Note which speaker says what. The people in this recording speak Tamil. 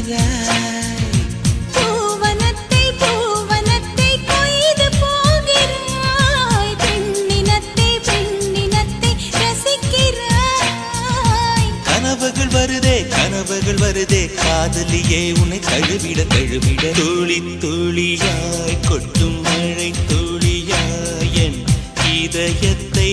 Speaker 1: ரசிக்கிறாய்.
Speaker 2: பூவனத்தை பூவனத்தை கொய்து போகிறாய். பெண்ணினத்தை பெண்ணினத்தை ரசிக்கிறாய்.
Speaker 1: கனவுகள் வருதே காதலியே உன்னை தழுவிட தழுவிட துளி துளியாய் கொட்டும் மழை துளியாய் என் இதயத்தை